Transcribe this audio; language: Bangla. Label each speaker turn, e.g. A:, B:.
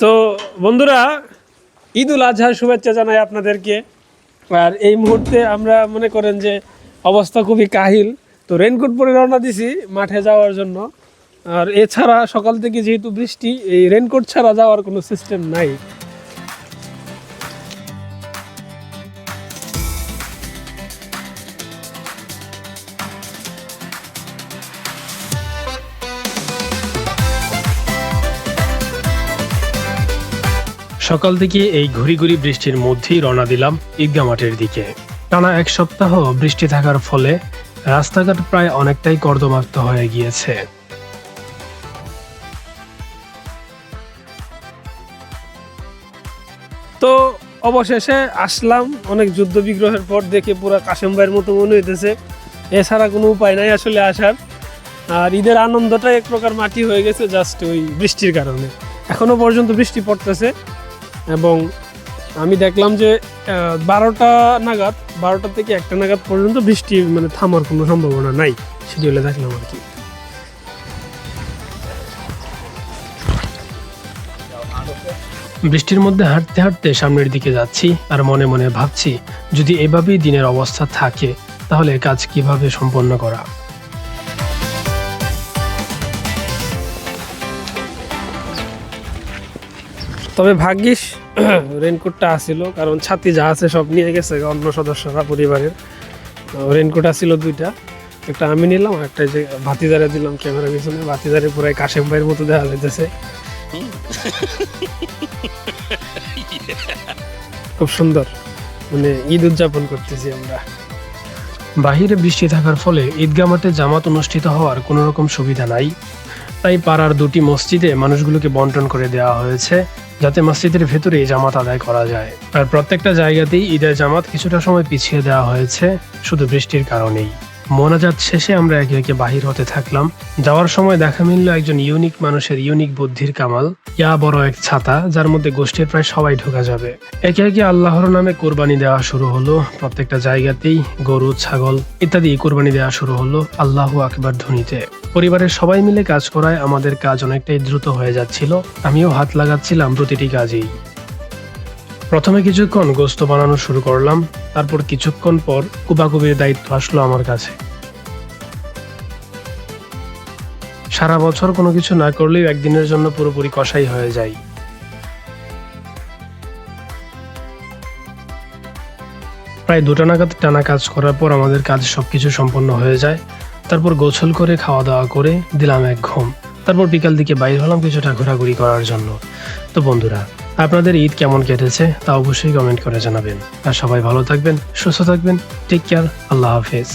A: তো বন্ধুরা, ঈদ উল আজহার শুভেচ্ছা জানাই আপনাদেরকে। আর এই মুহূর্তে আমরা মনে করেন যে অবস্থা খুবই কাহিল, তো রেনকোট পরে রওনা দিছি মাঠে যাওয়ার জন্য। আর এছাড়া সকাল থেকে যেহেতু বৃষ্টি, এই রেনকোট ছাড়া যাওয়ার কোনো সিস্টেম নাই। সকাল থেকে এই ঘুরি ঘুরি বৃষ্টির মধ্যেই রওনা দিলাম ঈদগাহ মাঠের দিকে। টানা এক সপ্তাহ বৃষ্টি থাকার ফলে রাস্তাঘাট প্রায় অনেকটাই কর্দমাক্ত হয়ে গিয়েছে। তো অবশেষে আসলাম, অনেক যুদ্ধ বিগ্রহের পর দেখে পুরো কাশেম ভাইয়ের মতো মনে হইতেছে। এছাড়া কোনো উপায় নাই আসলে আসার। আর ঈদের আনন্দটা এক প্রকার মাটি হয়ে গেছে জাস্ট ওই বৃষ্টির কারণে। এখনো পর্যন্ত বৃষ্টি পড়তেছে এবং আমি দেখলাম যে 12টা থেকে 1টা নাগাদ পর্যন্ত বৃষ্টি মানে থামার কোনো সম্ভাবনা নাই, শিডিউলে দেখলাম আর কি। বৃষ্টির মধ্যে হাঁটতে হাঁটতে সামনের দিকে যাচ্ছি আর মনে মনে ভাবছি, যদি এভাবেই দিনের অবস্থা থাকে তাহলে কাজ কিভাবে সম্পন্ন করা। তবে ভাগ্যিস রেনকোটটা আসছিল, কারণ ছাতি যা আছে সব নিয়ে গেছে অন্য সদস্যরা পরিবারের। রেনকোট আসছিল 2টা, একটা আমি নিলাম, একটা যে ভাতিজারে দিলাম ক্যামেরা পিছনে। ভাতিজারে পুরাই কাশেম ভাইয়ের মতো দেখা যাইতেছে, খুব সুন্দর মানে ঈদ উদযাপন করতেছি আমরা। বাহিরে বৃষ্টি থাকার ফলে ঈদগাহ মাঠে জামাত অনুষ্ঠিত হওয়ার কোনো রকম সুবিধা নাই, তাই পাড়ার 2টি মসজিদে মানুষগুলোকে বন্টন করে দেওয়া হয়েছে যাতে মসজিদের ভেতরেই জামাত আদায় করা যায়। আর প্রত্যেকটা জায়গাতেই ঈদের জামাত কিছুটা সময় পিছিয়ে দেওয়া হয়েছে শুধু বৃষ্টির কারণেই। মোনাজাত শেষে আমরা একে একে বাহির হতে থাকলাম। যাওয়ার সময় দেখা মিলল একজন ইউনিক মানুষের ইউনিক বুদ্ধির কামাল। ইয়া বড় এক ছাতা, যার মধ্যে গোষ্ঠীর প্রায় সবাই ঢোকা যাবে। একে একে আল্লাহর নামে কোরবানি দেওয়া শুরু হলো। প্রত্যেকটা জায়গাতেই গরু, ছাগল ইত্যাদি কোরবানি দেওয়া শুরু হলো আল্লাহু আকবার ধ্বনিতে। পরিবারের সবাই মিলে কাজ করায় আমাদের কাজ অনেকটাই দ্রুত হয়ে যাচ্ছিল। আমিও হাত লাগাচ্ছিলাম প্রতিটি কাজেই। প্রথমে কিছুক্ষণ গোস্ত বানানো শুরু করলাম, তারপর কিছুক্ষণ পর কুবাকুবির দায়িত্ব আসলো আমার কাছে। সারা বছর কোনো কিছু না করলেও একদিনের জন্য পুরোপুরি কষাই হয়ে যায়। প্রায় 2টা নাগাদ টানা কাজ করার পর আমাদের কাজ সবকিছু সম্পন্ন হয়ে যায়। তারপর গোসল করে খাওয়া দাওয়া করে দিলাম এক ঘুম। তারপর বিকাল দিকে বাইর হলাম কিছুটা ঘোরাঘুরি করার জন্য। তো বন্ধুরা, আপনাদের ঈদ কেমন কেটেছে তা অবশ্যই কমেন্ট করে জানাবেন। আর সবাই ভালো থাকবেন, সুস্থ থাকবেন। টেক কেয়ার, আল্লাহ হাফেজ।